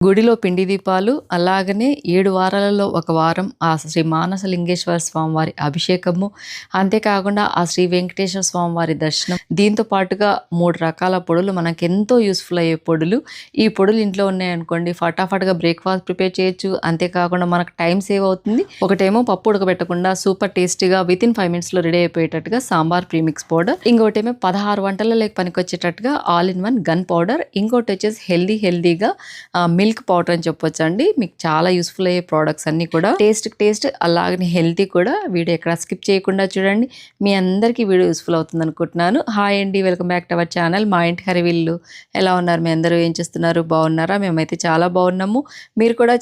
గుడిలో పిండి దీపాలు, అలాగనే 7 వారాలలో ఒక వారం ఆ శ్రీ మానసలింగేశ్వర స్వామివారి అభిషేకము, అంతేకాకుండా ఆ శ్రీ వెంకటేశ్వర స్వామివారి దర్శనం. దీంతో పాటుగా 3 రకాల పొడులు మనకెంతో యూజ్‌ఫుల్ అయ్యే పొడులు. ఈ పొడులు ఇంట్లో ఉన్నాయనుకోండి ఫటాఫట్‌గా బ్రేక్‌ఫాస్ట్ ప్రిపేర్ చేయొచ్చు. అంతేకాకుండా మనకు టైం సేవ్ అవుతుంది. ఒకటేమో పప్పు ఉడకబెట్టకుండా సూపర్ టేస్టీగా వితిన్ 5 మినిట్స్‌లో రెడీ అయిపోయేటట్టుగా సాంబార్ ప్రీమిక్స్ పౌడర్. ఇంకోటేమో 16 వంటలలోకి పనికొచ్చేటట్టుగా all in one gun powder. ఇంకోటొచ్చేసి హెల్తీగా మిల్క్ పౌడర్ అని చెప్పొచ్చండి. మీకు చాలా యూస్‌ఫుల్ అయ్యే ప్రొడక్ట్స్ అన్నీ కూడా. టేస్ట్‌కి టేస్ట్ అలాగనే హెల్తీ కూడా. వీడియో ఎక్కడ స్కిప్ చేయకుండా చూడండి. మీ అందరికీ వీడియో యూస్‌ఫుల్ అవుతుంది అనుకుంటున్నాను. హాయ్ అండి. Welcome back to our channel మా ఇంటి హరివిల్లు. ఎలా ఉన్నారు మీ అందరూ? ఏం చేస్తున్నారు? బాగున్నారా? మేమైతే చాలా బాగున్నాము. మీరు కూడా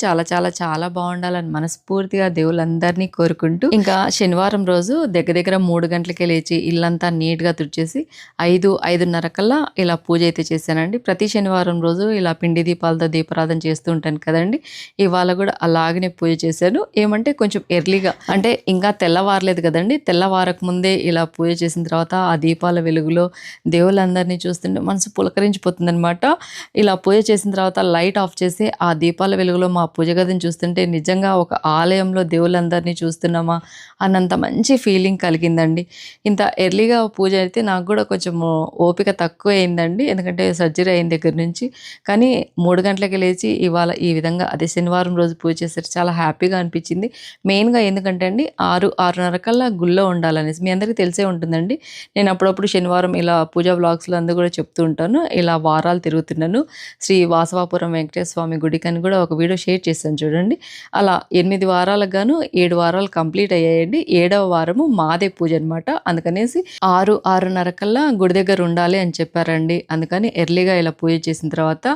చాలా బాగుండాలని మనస్ఫూర్తిగా దేవుళ్ళందరినీ కోరుకుంటూ ఇంకా శనివారం రోజు దగ్గర 3 గంటలకే లేచి ఇల్లంతా నీట్‌గా తుడిచేసి 5:30 కల్లా ఇలా పూజ అయితే చేశానండి. ప్రతి శనివారం రోజు ఇలా పిండి దీపాలతో దీపారాధన చేస్తూ ఉంటాను కదండి. ఇవాళ కూడా అలాగనే పూజ చేశాను. ఏమంటే కొంచెం ఎర్లీగా, అంటే ఇంకా తెల్లవారలేదు కదండి. తెల్లవారక ముందే ఇలా పూజ చేసిన తర్వాత ఆ దీపాల వెలుగులో దేవుళ్ళందరినీ చూస్తుంటే మనసు పులకరించిపోతుందనమాట. ఇలా పూజ చేసిన తర్వాత లైట్ ఆఫ్ చేసి ఆ దీపాల వెలుగులో మా పూజ గదిని చూస్తుంటే నిజంగా ఒక ఆలయంలో దేవుళ్ళందరినీ చూస్తున్నామా అన్నంత మంచి ఫీలింగ్ కలిగిందండి. ఇంత ఎర్లీగా పూజ అయితే నాకు కూడా కొంచెం ఓపిక తక్కువ అయిందండి. ఎందుకంటే సర్జరీ అయిన దగ్గర నుంచి. కానీ 3 గంటలకి లేచి ఇవాళ ఈ విధంగా అదే శనివారం రోజు పూజ చేసేసరికి చాలా హ్యాపీగా అనిపించింది. మెయిన్‌గా ఎందుకంటే అండి 6:30 కల్లా గుళ్ళో ఉండాలనేసి మీ అందరికీ తెలిసే ఉంటుందండి. నేను అప్పుడప్పుడు శనివారం ఇలా పూజా వ్లాగ్స్‌లో కూడా చెప్తూ ఉంటాను. ఇలా వారాలు తిరుగుతున్నాను. శ్రీ వాసవాపురం వెంకటేశ్వర స్వామి గుడికని కూడా ఒక వీడియో షేర్ చేశాను చూడండి. అలా 8 వారాలకు గాను 7 వారాలు కంప్లీట్ అయ్యాయండి. 7వ వారము మాదే పూజ అనమాట. అందుకనేసి 6:30 కల్లా గుడి దగ్గర ఉండాలి అని చెప్పారండి. అందుకని ఎర్లీగా ఇలా పూజ చేసిన తర్వాత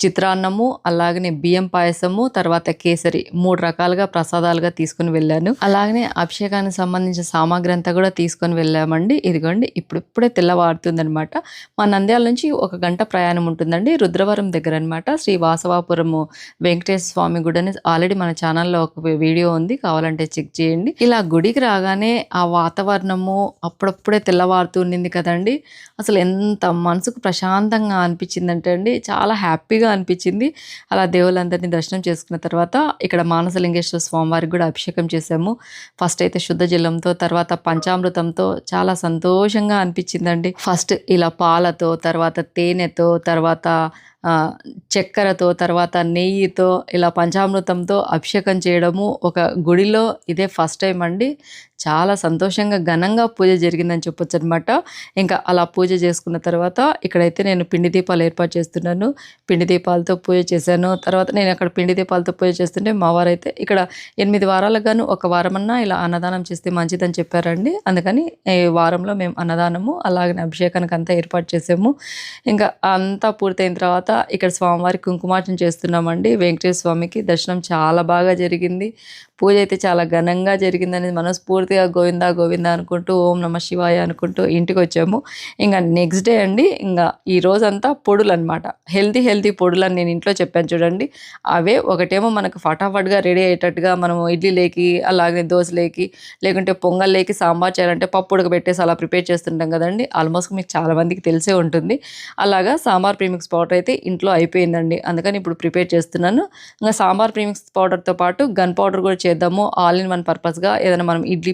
చిత్రాన్నము, అలాగనే బియ్యం పాయసము, తర్వాత కేసరి 3 రకాలుగా ప్రసాదాలుగా తీసుకొని వెళ్ళాను. అలాగనే అభిషేకానికి సంబంధించిన సామాగ్రి అంతా కూడా తీసుకొని వెళ్ళామండి. ఇదిగోండి ఇప్పుడిప్పుడే తెల్లవారుతుందనమాట. మా నంద్యాల నుంచి 1 గంట ప్రయాణం ఉంటుందండి. రుద్రవరం దగ్గర అనమాట. శ్రీ వాసవాపురము వెంకటేశ్వర స్వామి గుడి అని ఆల్రెడీ మన ఛానల్లో ఒక వీడియో ఉంది, కావాలంటే చెక్ చేయండి. ఇలా గుడికి రాగానే ఆ వాతావరణము అప్పుడప్పుడే తెల్లవారుతూ ఉండింది కదండి. అసలు ఎంత మనసుకు ప్రశాంతంగా అనిపించిందంటే అండి చాలా హ్యాపీగా అనిపించింది. అలా దేవుళ్ళందరినీ దర్శనం చేసుకున్న తర్వాత ఇక్కడ మానసలింగేశ్వర స్వామివారికి కూడా అభిషేకం చేశాము. ఫస్ట్ అయితే శుద్ధ జలంతో, తర్వాత పంచామృతంతో చాలా సంతోషంగా అనిపించిందండి. ఫస్ట్ ఇలా పాలతో, తర్వాత తేనెతో, తర్వాత చక్కెరతో, తర్వాత నెయ్యితో, ఇలా పంచామృతంతో అభిషేకం చేయడము ఒక గుడిలో ఇదే ఫస్ట్ టైం అండి. చాలా సంతోషంగా ఘనంగా పూజ జరిగిందని చెప్పొచ్చు అనమాట. ఇంకా అలా పూజ చేసుకున్న తర్వాత ఇక్కడైతే నేను పిండి దీపాలు ఏర్పాటు చేస్తున్నాను. పిండి దీపాలతో పూజ చేశాను. తర్వాత నేను అక్కడ పిండి దీపాలతో పూజ చేస్తుంటే మా వారైతే ఇక్కడ 8 వారాలకు గాను ఒక వారమన్నా ఇలా అన్నదానం చేస్తే మంచిదని చెప్పారండి. అందుకని ఈ వారంలో మేము అన్నదానము అలాగనే అభిషేకానికి అంతా ఏర్పాటు చేసాము. ఇంకా అంతా పూర్తయిన తర్వాత ఇక్కడ స్వామివారికి కుంకుమార్చన చేస్తున్నామండి. వెంకటేశ్వర స్వామికి దర్శనం చాలా బాగా జరిగింది. పూజ అయితే చాలా ఘనంగా జరిగిందనేది మనస్ఫూర్తిగా గోవిందా గోవిందా అనుకుంటూ ఓం నమ శివాయ అనుకుంటూ ఇంటికి వచ్చాము. ఇంకా నెక్స్ట్ డే అండి ఇంకా ఈ రోజంతా పొడులు అనమాట. హెల్తీ పొడులు అని నేను ఇంట్లో చెప్పాను చూడండి. అవే ఒకటేమో మనకు ఫటాఫట్గా రెడీ అయ్యేటట్టుగా మనము ఇడ్లీలేకి, అలాగే దోశలేకి, లేకుంటే పొంగల్లేకి, సాంబార్ చేయాలంటే పప్పు ఉడకబెట్టేసి అలా ప్రిపేర్ చేస్తుంటాం కదండి. ఆల్మోస్ట్ మీకు చాలా మందికి తెలిసే ఉంటుంది. అలాగా సాంబార్ ప్రీమిక్స్ పౌడర్ అయితే ఇంట్లో అయిపోయిందండి. అందుకని ఇప్పుడు ప్రిపేర్ చేస్తున్నాను. ఇంకా సాంబార్ ప్రీమిక్స్ పౌడర్తో పాటు గన్ పౌడర్ కూడా చేద్దాము. ఆల్ ఇన్ వన్ పర్పస్గా ఏదైనా మనం ఇడ్లీ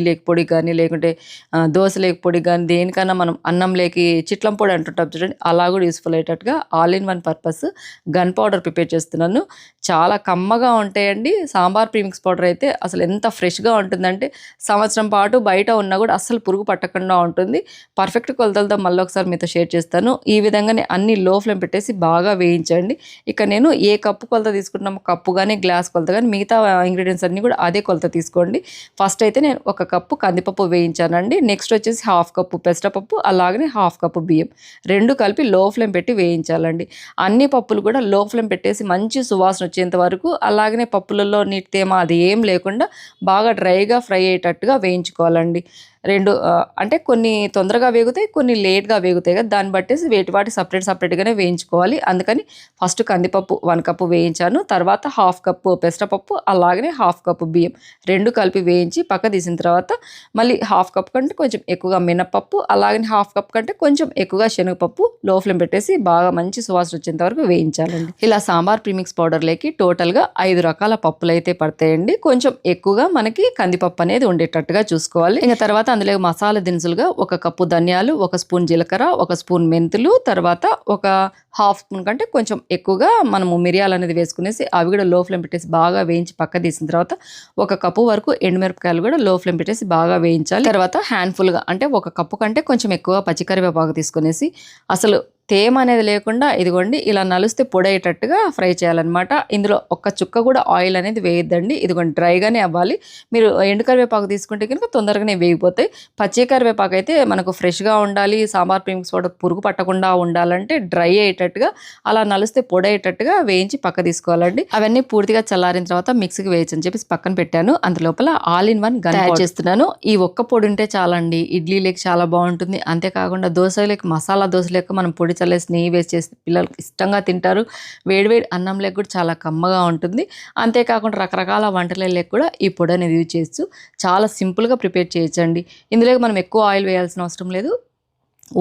లేక్ పొడి కానీ, లేకుంటే దోశ లేక పొడి కానీ, దేనికైనా మనం అన్నం లేకి చిట్లం పొడి అంటుంటాం చూడండి, అలా కూడా యూస్ఫుల్ అయ్యేటట్టుగా all in one purpose gun powder prepare చేస్తున్నాను. చాలా కమ్మగా ఉంటాయండి. సాంబార్ ప్రీమిక్స్ పౌడర్ అయితే అసలు ఎంత ఫ్రెష్గా ఉంటుందంటే సంవత్సరం పాటు బయట ఉన్నా కూడా అస్సలు పురుగు పట్టకుండా ఉంటుంది. పర్ఫెక్ట్ కొలతలతో మళ్ళీ ఒకసారి మీతో షేర్ చేస్తాను. ఈ విధంగానే అన్ని లో ఫ్లేమ్ పెట్టేసి బాగా వేయించండి. ఇక నేను ఏ కప్పు కొలత తీసుకుంటున్నామో కప్పు కానీ గ్లాస్ కొలత కానీ మిగతా ఇంగ్రీడియంట్స్ అన్నీ కూడా అదే కొలత తీసుకోండి. ఫస్ట్ అయితే నేను 1 కప్పు కందిపప్పు వేయించానండి. నెక్స్ట్ వచ్చేసి 1/2 కప్పు పెసరపప్పు, అలాగనే 1/2 కప్పు బియ్యం 2 కలిపి లో ఫ్లేమ్ పెట్టి వేయించాలండి. అన్ని పప్పులు కూడా లో ఫ్లేమ్ పెట్టేసి మంచి సువాసన వచ్చేంత వరకు, అలాగనే పప్పులలో నీటి తేమ అది ఏం లేకుండా బాగా డ్రైగా ఫ్రై అయ్యేటట్టుగా వేయించుకోవాలండి. అంటే కొన్ని తొందరగా వేగుతాయి, కొన్ని లేట్గా వేగుతాయి కదా, దాన్ని బట్టేసి వాటి సపరేట్గానే వేయించుకోవాలి. అందుకని ఫస్ట్ కందిపప్పు 1 కప్పు వేయించాను, తర్వాత 1/2 కప్పు పెసరపప్పు, అలాగనే 1/2 కప్పు బియ్యం 2 కలిపి వేయించి పక్క తీసిన తర్వాత మళ్ళీ 1/2 కప్ కంటే కొంచెం ఎక్కువగా మినపప్పు, అలాగనే 1/2 కప్ కంటే కొంచెం ఎక్కువగా శనగపప్పు లో ఫ్లేమ్ పెట్టేసి బాగా మంచి సువాసన వచ్చేంత వరకు వేయించాలండి. ఇలా సాంబార్ ప్రీమిక్స్ పౌడర్లోకి టోటల్గా 5 రకాల పప్పులు అయితే పడతాయండి. కొంచెం ఎక్కువగా మనకి కందిపప్పు అనేది ఉండేటట్టుగా చూసుకోవాలి. ఇంకా తర్వాత అందులో మసాలా దినుసులుగా 1 కప్పు ధనియాలు, 1 స్పూన్ జీలకర్ర, 1 స్పూన్ మెంతులు, తర్వాత ఒక 1/2 స్పూన్ కంటే కొంచెం ఎక్కువగా మనము మిరియాలు అనేది వేసుకునేసి అవి కూడా లో ఫ్లేమ్ పెట్టేసి బాగా వేయించి పక్క తీసిన తర్వాత 1 కప్పు వరకు ఎండుమిరపకాయలు కూడా లో ఫ్లేమ్ పెట్టేసి బాగా వేయించాలి. తర్వాత హ్యాండ్ఫుల్గా అంటే 1 కప్పు కంటే కొంచెం ఎక్కువ పచ్చికరివేపాకు తీసుకునేసి అసలు తేమ అనేది లేకుండా ఇదిగోండి ఇలా నలిస్తే పొడేటట్టుగా ఫ్రై చేయాలన్నమాట. ఇందులో ఒక్క చుక్క కూడా ఆయిల్ అనేది వేయద్దండి. ఇదిగోండి డ్రైగానే అవ్వాలి. మీరు ఎండు కరివేపాకు తీసుకుంటే కనుక తొందరగానే వేగిపోతాయి. పచ్చి కరివేపాకు అయితే మనకు ఫ్రెష్గా ఉండాలి, సాంబార్ ప్రీమిక్స్ పౌడర్ పురుగు పట్టకుండా ఉండాలంటే డ్రై అయ్యేటట్టుగా అలా నలిస్తే పొడేటట్టుగా వేయించి పక్క తీసుకోవాలండి. అవన్నీ పూర్తిగా చల్లారిన తర్వాత మిక్సీకి వేయచ్చు అని చెప్పేసి పక్కన పెట్టాను. అందులోపల ఆల్ ఇన్ వన్ గన్ తయారు చేస్తున్నాను. ఈ ఒక్క పొడి ఉంటే చాలండి, ఇడ్లీలోకి చాలా బాగుంటుంది. అంతేకాకుండా దోశలోకి, మసాలా దోశలోకి మనం పొడి చల్లేసి నెయ్యి వేసి చేస్తే పిల్లలు ఇష్టంగా తింటారు. వేడివేడి అన్నంలోకి కూడా చాలా కమ్మగా ఉంటుంది. అంతేకాకుండా రకరకాల వంటలలోకి కూడా ఈ పొడి అనేది యూజ్ చేయొచ్చు. చాలా సింపుల్గా ప్రిపేర్ చేయొచ్చండి. ఇందులోకి మనం ఎక్కువ ఆయిల్ వేయాల్సిన అవసరం లేదు.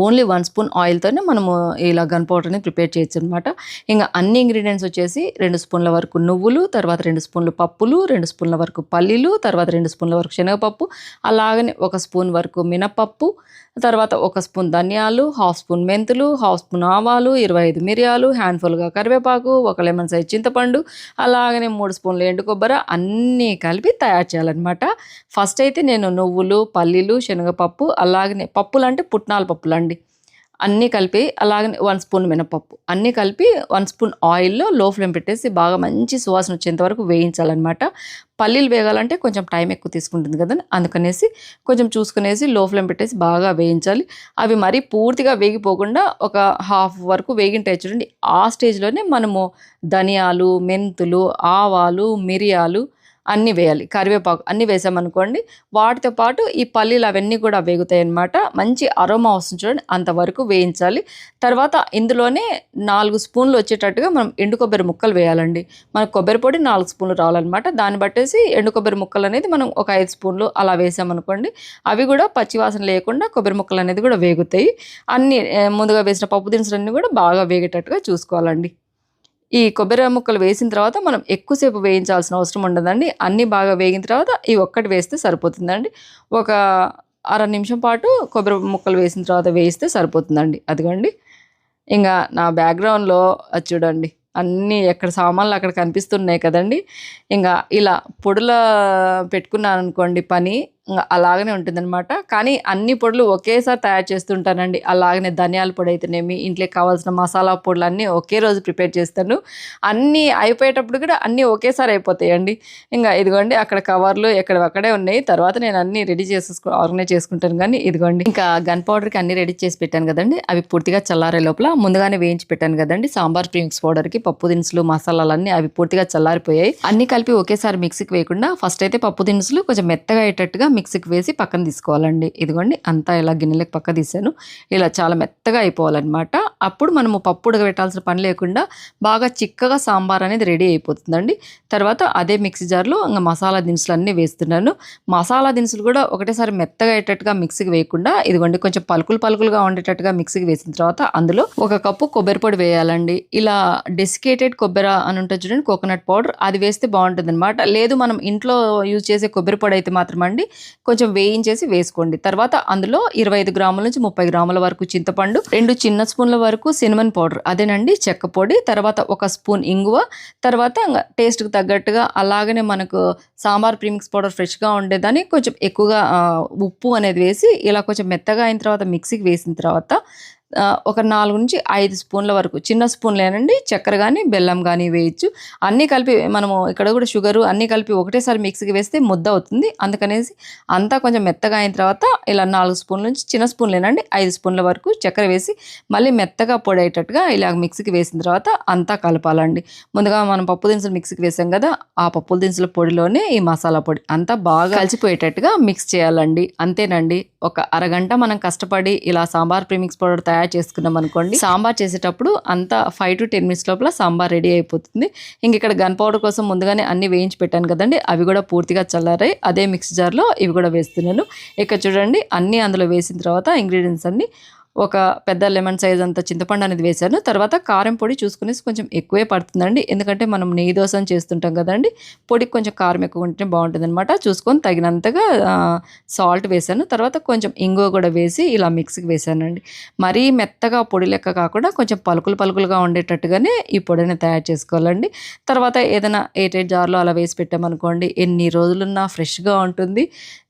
ఓన్లీ 1 స్పూన్ ఆయిల్తోనే మనము ఇలా గన్ పౌడర్ని ప్రిపేర్ చేయొచ్చు అనమాట. ఇంకా అన్ని ఇంగ్రీడియంట్స్ వచ్చేసి 2 స్పూన్ల వరకు నువ్వులు, తర్వాత 2 స్పూన్లు పప్పులు, 2 స్పూన్ల వరకు పల్లీలు, తర్వాత 2 స్పూన్ల వరకు శనగపప్పు, అలాగనే 1 స్పూన్ వరకు మినపప్పు, తర్వాత 1 స్పూన్ ధనియాలు, 1/2 స్పూన్ మెంతులు, 1/2 స్పూన్ ఆవాలు, 25 మిరియాలు, హ్యాండ్ఫుల్గా కరివేపాకు, 1 లెమన్ సైజ్ చింతపండు, అలాగనే 3 స్పూన్లు ఎండు కొబ్బరి అన్నీ కలిపి తయారు చేయాలన్నమాట. ఫస్ట్ అయితే నేను నువ్వులు, పల్లీలు, శనగపప్పు, అలాగనే పప్పులు అంటే పుట్నాల పప్పులు అండి, అన్నీ కలిపి, అలాగనే 1 స్పూన్ మినపప్పు అన్నీ కలిపి 1 స్పూన్ ఆయిల్లో లో ఫ్లేమ్ పెట్టేసి బాగా మంచి సువాసన వచ్చేంత వరకు వేయించాలన్నమాట. పల్లీలు వేగాలంటే కొంచెం టైం ఎక్కువ తీసుకుంటుంది కదండి, అందుకనేసి కొంచెం చూసుకునేసి లో ఫ్లేమ్ పెట్టేసి బాగా వేయించాలి. అవి మరీ పూర్తిగా వేగిపోకుండా ఒక హాఫ్ వరకు వేగింటాయి చూడండి, ఆ స్టేజ్లోనే మనము ధనియాలు, మెంతులు, ఆవాలు, మిరియాలు అన్నీ వేయాలి, కరివేపాకు అన్నీ వేసామనుకోండి, వాటితో పాటు ఈ పల్లీలు అవన్నీ కూడా వేగుతాయి అన్నమాట. మంచి అరోమా వస్తుంది చూడండి, అంతవరకు వేయించాలి. తర్వాత ఇందులోనే 4 స్పూన్లు వచ్చేటట్టుగా మనం ఎండు కొబ్బరి ముక్కలు వేయాలండి. మన కొబ్బరి పొడి 4 స్పూన్లు రావాలన్నమాట. దాన్ని బట్టేసి ఎండు కొబ్బరి ముక్కలు అనేది మనం ఒక 5 స్పూన్లు అలా వేసామనుకోండి, అవి కూడా పచ్చివాసన లేకుండా కొబ్బరి ముక్కలు అనేది కూడా వేగుతాయి. అన్నీ ముందుగా వేసిన పప్పు దినుసులన్నీ కూడా బాగా వేగేటట్టుగా చూసుకోవాలండి. ఈ కొబ్బరి ముక్కలు వేసిన తర్వాత మనం ఎక్కువసేపు వేయించాల్సిన అవసరం ఉండదండి. అన్నీ బాగా వేగిన తర్వాత ఈ ఒక్కటి వేస్తే సరిపోతుందండి. ఒక అర నిమిషం పాటు కొబ్బరి ముక్కలు వేసిన తర్వాత వేయిస్తే సరిపోతుందండి. అదిగోండి ఇంకా నా బ్యాక్గ్రౌండ్లో అది చూడండి, అన్నీ ఎక్కడ సామాన్లు అక్కడ కనిపిస్తున్నాయి కదండి. ఇంకా ఇలా పొడుల పెట్టుకున్నాను అనుకోండి పని, ఇంకా అలాగనే ఉంటుందన్నమాట. కానీ అన్ని పొడులు ఒకేసారి తయారు చేస్తుంటానండి. అలాగనే ధనియాల పొడి అయితేనేమి, ఇంట్లోకి కావాల్సిన మసాలా పొడులు అన్నీ ఒకే రోజు ప్రిపేర్ చేస్తాను. అన్నీ అయిపోయేటప్పుడు కూడా అన్నీ ఒకేసారి అయిపోతాయండి. ఇంకా ఇదిగోండి అక్కడ కవర్లు ఎక్కడక్కడే ఉన్నాయి, తర్వాత నేను అన్నీ రెడీ ఆర్గనైజ్ చేసుకుంటాను. కానీ ఇదిగోండి ఇంకా గన్ పౌడర్కి అన్నీ రెడీ చేసి పెట్టాను కదండి, అవి పూర్తిగా చల్లారే లోపల ముందుగానే వేయించి పెట్టాను కదండి. సాంబార్ ప్రీమిక్స్ పౌడర్కి పప్పు దినుసులు, మసాలాలన్నీ అవి పూర్తిగా చల్లారిపోయాయి. అన్నీ కలిపి ఒకేసారి మిక్సీకి వేయకుండా ఫస్ట్ అయితే పప్పు దినుసులు కొంచెం మెత్తగా అయ్యేటట్టుగా మిక్సీకి వేసి పక్కన తీసుకోవాలండి. ఇదిగోండి అంతా ఇలా గిన్నెలకు పక్క తీసాను. ఇలా చాలా మెత్తగా అయిపోవాలన్నమాట. అప్పుడు మనము పప్పు ఉడకబెట్టాల్సిన పని లేకుండా బాగా చిక్కగా సాంబార్ అనేది రెడీ అయిపోతుందండి. తర్వాత అదే మిక్సీ జార్లో ఇంకా మసాలా దినుసులు అన్నీ వేస్తున్నాను. మసాలా దినుసులు కూడా ఒకటేసారి మెత్తగా అయ్యేటట్టుగా మిక్సీకి వేయకుండా ఇదిగోండి కొంచెం పలుకులుగా ఉండేటట్టుగా మిక్సీకి వేసిన తర్వాత అందులో 1 కప్పు కొబ్బరి పొడి వేయాలండి. ఇలా డెసికేటెడ్ కొబ్బరి అని ఉంటుంది చూడండి, కోకోనట్ పౌడర్, అది వేస్తే బాగుంటుంది అనమాట. లేదు మనం ఇంట్లో యూజ్ చేసే కొబ్బరి పొడి అయితే మాత్రం అండి కొంచెం వేయించేసి వేసుకోండి. తర్వాత అందులో 25 గ్రాముల నుంచి 30 గ్రాముల వరకు చింతపండు, 2 చిన్న స్పూన్ల వరకు సినమన్ పౌడర్ అదేనండి చెక్క పొడి, తర్వాత 1 స్పూన్ ఇంగువ, తర్వాత టేస్ట్కి తగ్గట్టుగా అలాగనే మనకు సాంబార్ ప్రీమిక్స్ పౌడర్ ఫ్రెష్గా ఉండేదాన్ని కొంచెం ఎక్కువగా ఉప్పు అనేది వేసి ఇలా కొంచెం మెత్తగా అయిన తర్వాత మిక్సీకి వేసిన తర్వాత ఒక 4-5 స్పూన్ల వరకు, చిన్న స్పూన్లేనండి, చక్కెర కానీ బెల్లం కానీ వేయచ్చు. అన్నీ కలిపి మనము ఇక్కడ కూడా షుగరు అన్నీ కలిపి ఒకటేసారి మిక్సీకి వేస్తే ముద్ద అవుతుంది. అందుకనేసి అంతా కొంచెం మెత్తగా అయిన తర్వాత ఇలా 4 స్పూన్ల నుంచి, చిన్న స్పూన్లేనండి, 5 స్పూన్ల వరకు చక్కెర వేసి మళ్ళీ మెత్తగా పొడి అయ్యేటట్టుగా ఇలా మిక్సీకి వేసిన తర్వాత అంతా కలపాలండి. ముందుగా మనం పప్పు దినుసులు మిక్సీకి వేసాం కదా, ఆ పప్పు దినుసుల పొడిలోనే ఈ మసాలా పొడి అంతా బాగా కలిసిపోయేటట్టుగా మిక్స్ చేయాలండి. అంతేనండి. ఒక అరగంట మనం కష్టపడి ఇలా సాంబార్ ప్రీమిక్స్ పౌడర్ తయారు చేసుకున్నాం అనుకోండి, సాంబార్ చేసేటప్పుడు అంతా 5 to 10 minutes లోపల సాంబార్ రెడీ అయిపోతుంది. ఇంక ఇక్కడ గన్ పౌడర్ కోసం ముందుగానే అన్ని వేయించి పెట్టాను కదండి, అవి కూడా పూర్తిగా చల్లారాయి. అదే మిక్స్ జార్లో ఇవి కూడా వేస్తున్నాను. ఇక్కడ చూడండి, అన్నీ అందులో వేసిన తర్వాత ఇంగ్రీడియంట్స్ అన్ని ఒక పెద్ద లెమన్ సైజ్ అంత చింతపండు అనేది వేశాను. తర్వాత కారం పొడి చూసుకునేసి కొంచెం ఎక్కువే పడుతుందండి, ఎందుకంటే మనం నెయ్యి దోశ చేస్తుంటాం కదండి, పొడికి కొంచెం కారం ఎక్కువ ఉంటే బాగుంటుంది అనమాట. చూసుకొని తగినంతగా సాల్ట్ వేశాను. తర్వాత కొంచెం ఇంగువ కూడా వేసి ఇలా మిక్సీకి వేశానండి. మరీ మెత్తగా పొడి లెక్క కాకుండా కొంచెం పలుకులుగా ఉండేటట్టుగానే ఈ పొడిని తయారు చేసుకోవాలండి. తర్వాత ఏదైనా ఎయిర్‌టైట్ జార్లో అలా వేసి పెట్టామనుకోండి, ఎన్ని రోజులున్నా ఫ్రెష్గా ఉంటుంది,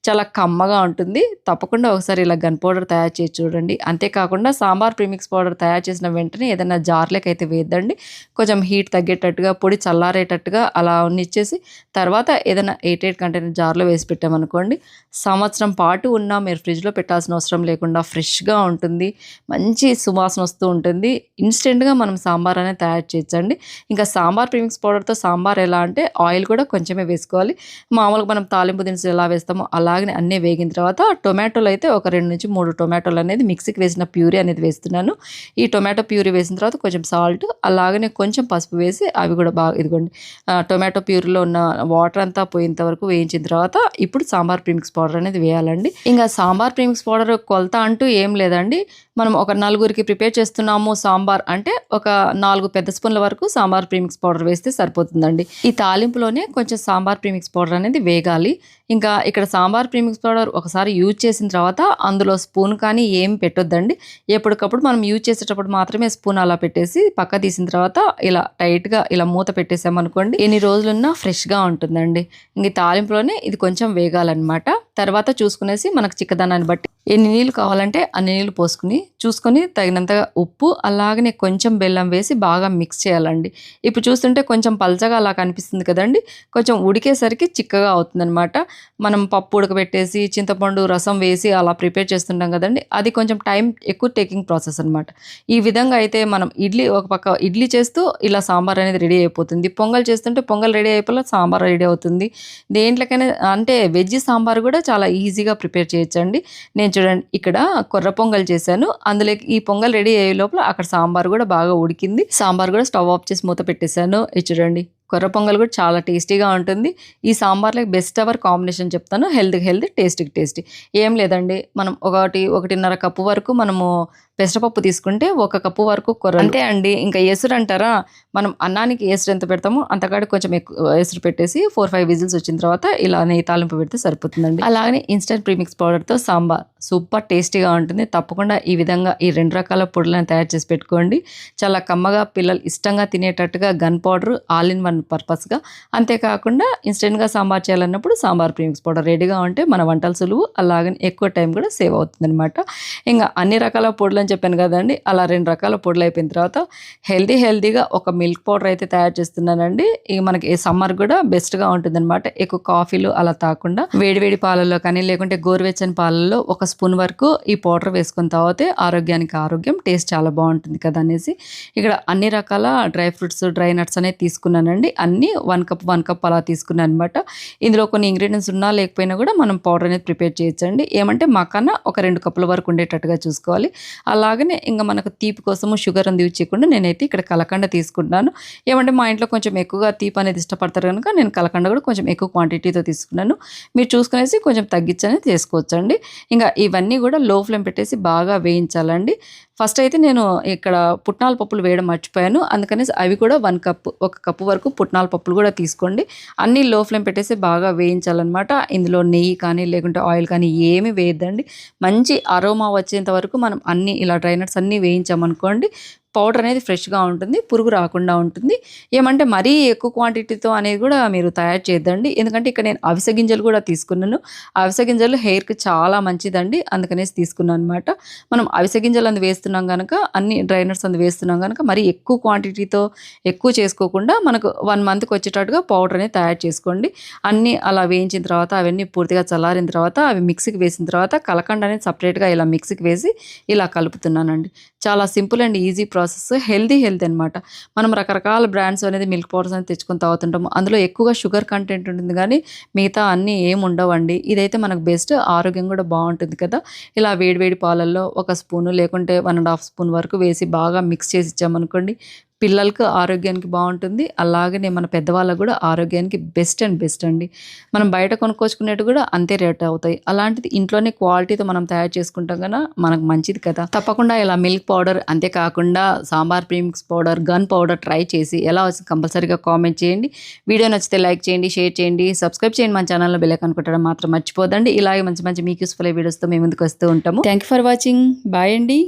చాలా కమ్మగా ఉంటుంది. తప్పకుండా ఒకసారి ఇలా గన్ పౌడర్ తయారు చేసి చూడండి. అంతేకాకుండా సాంబార్ ప్రీమిక్స్ పౌడర్ తయారు చేసిన వెంటనే ఏదైనా జార్లోకి అయితే వేద్దండి. కొంచెం హీట్ తగ్గేటట్టుగా, పొడి చల్లారేటట్టుగా అలా ఉన్నిచ్చేసి తర్వాత ఏదైనా ఎయిర్‌టైట్ కంటైనర్ జార్లో వేసి పెట్టామనుకోండి, సంవత్సరం పాటు ఉన్నా మీరు ఫ్రిడ్జ్లో పెట్టాల్సిన అవసరం లేకుండా ఫ్రెష్గా ఉంటుంది, మంచి సువాసన వస్తూ ఉంటుంది. ఇన్స్టెంట్గా మనం సాంబార్ అనేది తయారు చేయొచ్చండి. ఇంకా సాంబార్ ప్రీమిక్స్ పౌడర్తో సాంబార్ ఎలా అంటే ఆయిల్ కూడా కొంచెమే వేసుకోవాలి. మామూలుగా మనం తాలింపు దినుసులు ఎలా వేస్తామో అలాగనే అన్నీ వేగిన తర్వాత టొమాటోలు అయితే ఒక 2-3 టొమాటోలు అనేది మిక్సీకి వేసిన ప్యూరీ అనేది వేస్తున్నాను. ఈ టొమాటో ప్యూరీ వేసిన తర్వాత కొంచెం సాల్ట్, అలాగనే కొంచెం పసుపు వేసి అవి కూడా బాగా ఇదిగోండి, టొమాటో ప్యూరీలో ఉన్న వాటర్ అంతా పోయేంత వరకు వేయించిన తర్వాత ఇప్పుడు సాంబార్ ప్రీమిక్స్ పౌడర్ అనేది వేయాలండి. ఇంకా సాంబార్ ప్రీమిక్స్ పౌడర్ కొలత అంటూ ఏం లేదండి. మనం ఒక నలుగురికి ప్రిపేర్ చేస్తున్నాము సాంబార్ అంటే ఒక 4 పెద్ద స్పూన్ల వరకు సాంబార్ ప్రీమిక్స్ పౌడర్ వేస్తే సరిపోతుందండి. ఈ తాలింపులోనే కొంచెం సాంబార్ ప్రీమిక్స్ పౌడర్ అనేది వేగాలి. ఇంకా ఇక్కడ సాంబార్ ప్రీమిక్స్ పౌడర్ ఒకసారి యూజ్ చేసిన తర్వాత అందులో స్పూన్ కానీ ఏం పెట్టొద్దండి. ఎప్పటికప్పుడు మనం యూజ్ చేసేటప్పుడు మాత్రమే స్పూన్ అలా పెట్టేసి పక్క తీసిన తర్వాత ఇలా టైట్గా ఇలా మూత పెట్టేసామనుకోండి, ఎన్ని రోజులున్నా ఫ్రెష్గా ఉంటుందండి. ఇంక ఈ తాలింపులోనే ఇది కొంచెం వేగాలన్నమాట. తర్వాత చూసుకునేసి మనకు చిక్కదనాన్ని బట్టి ఎన్ని నీళ్ళు కావాలంటే అన్ని నీళ్ళు పోసుకుని చూసుకొని తగినంతగా ఉప్పు, అలాగనే కొంచెం బెల్లం వేసి బాగా మిక్స్ చేయాలండి. ఇప్పుడు చూస్తుంటే కొంచెం పల్చగా అలా కనిపిస్తుంది కదండి, కొంచెం ఉడికేసరికి చిక్కగా అవుతుందన్నమాట. మనం పప్పు ఉడకబెట్టేసి చింతపండు రసం వేసి అలా ప్రిపేర్ చేస్తుంటాం కదండి, అది కొంచెం టైం ఎక్కువ టేకింగ్ ప్రాసెస్ అనమాట. ఈ విధంగా అయితే మనం ఒక పక్క ఇడ్లీ చేస్తూ ఇలా సాంబార్ అనేది రెడీ అయిపోతుంది. పొంగల్ చేస్తుంటే పొంగల్ రెడీ అయిపోయి సాంబార్ రెడీ అవుతుంది. దేంట్లోకైనా అంటే వెజ్ సాంబార్ కూడా చాలా ఈజీగా ప్రిపేర్ చేయొచ్చండి. నేను చూడండి ఇక్కడ కొర్ర పొంగల్ చేశాను, అందులో ఈ పొంగల్ రెడీ అయ్యే లోపల అక్కడ సాంబార్ కూడా బాగా ఉడికింది. సాంబార్ కూడా స్టవ్ ఆఫ్ చేసి మూత పెట్టేశాను. ఇది చూడండి, కొర్ర పొంగల్ కూడా చాలా టేస్టీగా ఉంటుంది. ఈ సాంబార్లో బెస్ట్ ఎవర్ కాంబినేషన్ చెప్తాను, హెల్తీ టేస్టీ. ఏం లేదండి, మనం 1-1.5 కప్పు వరకు మనము పెసరపప్పు తీసుకుంటే 1 కప్పు వరకు కొర్ర, అంతే అండి. ఇంకా ఎసురు అంటారా, మనం అన్నానికి ఎసురు ఎంత పెడతామో అంతకాడికి కొంచెం ఎక్కువ ఎసురు పెట్టేసి 4-5 విజిల్స్ వచ్చిన తర్వాత ఇలా నెయ్యి తాలింపు పెడితే సరిపోతుందండి. అలాగనే ఇన్స్టెంట్ ప్రీమిక్స్ పౌడర్తో సాంబార్ సూపర్ టేస్టీగా ఉంటుంది. తప్పకుండా ఈ విధంగా ఈ 2 రకాల పొడులను తయారు చేసి పెట్టుకోండి. చాలా కమ్మగా పిల్లలు ఇష్టంగా తినేటట్టుగా gun powder all in one పర్పస్గా. అంతేకాకుండా ఇన్స్టెంట్గా సాంబార్ చేయాలన్నప్పుడు సాంబార్ ప్రీమిక్స్ పౌడర్ రెడీగా ఉంటే మన వంటలు సులువు, అలాగని ఎక్కువ టైం కూడా సేవ్ అవుతుంది అనమాట. ఇంకా అన్ని రకాల పొడులు అని చెప్పాను కదండి, అలా 2 రకాల పొడులు అయిపోయిన తర్వాత హెల్దీగా ఒక మిల్క్ పౌడర్ అయితే తయారు చేస్తున్నానండి. ఇక మనకి సమ్మర్ కూడా బెస్ట్గా ఉంటుంది అనమాట. ఎక్కువ కాఫీలు అలా తాకుండా వేడివేడి పాలల్లో కానీ లేకుంటే గోరువెచ్చని పాలల్లో 1 స్పూన్ వరకు ఈ పౌడర్ వేసుకొని తాగితే ఆరోగ్యానికి ఆరోగ్యం, టేస్ట్ చాలా బాగుంటుంది కదా అనేసి ఇక్కడ అన్ని రకాల డ్రై ఫ్రూట్స్, డ్రై నట్స్ అనేది తీసుకున్నానండి. అన్నీ 1 కప్ అలా తీసుకున్నాను అనమాట. ఇందులో కొన్ని ఇంగ్రీడియంట్స్ ఉన్నా లేకపోయినా కూడా మనం పౌడర్ అనేది ప్రిపేర్ చేయొచ్చండి. ఏమంటే మాకన్నా ఒక 2 కప్పుల వరకు ఉండేటట్టుగా చూసుకోవాలి. అలాగనే ఇంకా మనకు తీపి కోసము షుగర్ అని యూజ్ చేయకుండా నేనైతే ఇక్కడ కలకండ తీసుకుంటున్నాను. ఏమంటే మా ఇంట్లో కొంచెం ఎక్కువగా తీపి అనేది ఇష్టపడతారు కనుక నేను కలకండ కూడా కొంచెం ఎక్కువ క్వాంటిటీతో తీసుకున్నాను. మీరు చూసుకునేసి కొంచెం తగ్గించని చేసుకోవచ్చండి. ఇంకా ఇవన్నీ కూడా లో ఫ్లేమ్ పెట్టేసి బాగా వేయించాలండి. ఫస్ట్ అయితే నేను ఇక్కడ పుట్నాల పప్పులు వేయడం మర్చిపోయాను, అందుకనేసి అవి కూడా 1 కప్పు వరకు పుట్నాల పప్పులు కూడా తీసుకోండి. అన్నీ లో ఫ్లేమ్ పెట్టేసి బాగా వేయించాలన్నమాట. ఇందులో నెయ్యి కానీ లేకుంటే ఆయిల్ కానీ ఏమీ వేయద్దండి. మంచి అరోమా వచ్చేంత వరకు మనం అన్నీ ఇలా డ్రై నట్స్ అన్నీ వేయించామనుకోండి, పౌడర్ అనేది ఫ్రెష్‌గా ఉంటుంది. పురుగు రాకుండా ఉంటుంది. ఏమంటే మరీ ఎక్కువ క్వాంటిటీతో అనేది కూడా మీరు తయారు చేయొద్దండి. ఎందుకంటే ఇక్కడ నేను అవిసె గింజలు కూడా తీసుకున్నాను. అవిసె గింజలు హెయిర్‌కి చాలా మంచిదండి. అందుకనేసి తీసుకున్నాననమాట. మనం అవిసె గింజలు అందు వేస్తున్నాం గనక, అన్ని డ్రైనర్స్ అందు వేస్తున్నాం గనక మరీ ఎక్కువ క్వాంటిటీతో ఎక్కువ చేసుకోకుండా మనకు 1 మంత్‌కి వచ్చేటట్టుగా పౌడర్ అనేది తయారు చేసుకోండి. అన్నీ అలా వేయించిన తర్వాత అవన్నీ పూర్తిగా చల్లారిన తర్వాత అవి మిక్సీకి వేసిన తర్వాత కలకండ అనేది సెపరేట్‌గా ఇలా మిక్సీకి వేసి ఇలా కలుపుతున్నానండి. చాలా simple and easy process. Healthy అనమాట. మనం రకరకాల బ్రాండ్స్ అనేది మిల్క్ పౌడర్స్ అనేది తెచ్చుకొని తాగుతుంటాము. అందులో ఎక్కువగా షుగర్ కంటెంట్ ఉంటుంది గానీ, మిగతా అన్నీ ఏమి ఉండవండి. ఇదైతే మనకు బెస్ట్. ఆరోగ్యం కూడా బావుంటుంది కదా! ఇలా వేడి వేడి పాలల్లో ఒక స్పూను లేకుంటే 1 ½ స్పూన్ వరకు వేసి బాగా మిక్స్ చేసి ఇచ్చామనుకోండి, పిల్లలకు ఆరోగ్యానికి బావుంటుంది. అలాగనే మన పెద్దవాళ్ళకి కూడా ఆరోగ్యానికి బెస్ట్ అండి. మనం బయట కొనుక్కొచ్చుకునేటివి కూడా అంతే రేట్ అవుతాయి. అలాంటిది ఇంట్లోనే క్వాలిటీతో మనం తయారు చేసుకుంటాం గన మనకు మంచిది కదా! తప్పకుండా ఇలా మిల్క్ పౌడర్ అంతే కాకుండా sambar premix powder, gun powder try చేసి ఎలా వచ్చిందో కంపల్సరీగా కామెంట్ చేయండి. వీడియో నచ్చితే లైక్ చేయండి, షేర్ చేయండి, సబ్స్క్రైబ్ చేయండి. మన ఛానల్‌లో బెల్ ఐకాన్ కొట్టడం మాత్రం మర్చిపోద్దండి. ఇలాగే మంచి మంచి మీకు యూజ్‌ఫుల్ వీడియోస్‌తో మేము ముందుకు వస్తూ ఉంటాము. Thank you for watching. Bye అండి.